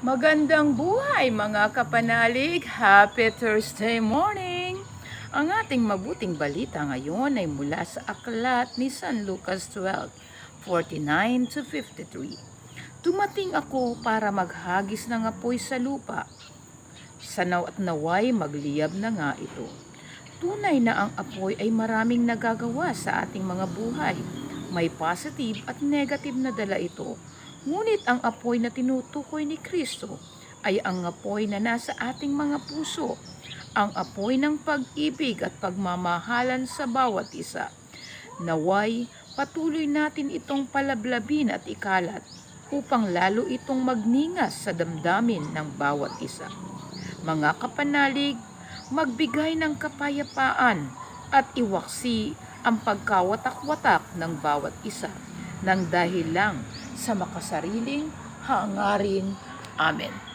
Magandang buhay mga kapanalig! Happy Thursday morning! Ang ating mabuting balita ngayon ay mula sa aklat ni San Lucas 12:49-53. Dumating ako para maghagis ng apoy sa lupa. Sanaw at naway magliyab na nga ito. Tunay na ang apoy ay maraming nagagawa sa ating mga buhay. May positive at negative na dala ito. Ngunit ang apoy na tinutukoy ni Kristo ay ang apoy na nasa ating mga puso, ang apoy ng pag-ibig at pagmamahalan sa bawat isa. Naway, patuloy natin itong palablabin at ikalat upang lalo itong magningas sa damdamin ng bawat isa. Mga kapanalig, magbigay ng kapayapaan at iwaksi ang pagkawatak-watak ng bawat isa nang dahil lang sa makasariling hangarin. Amen.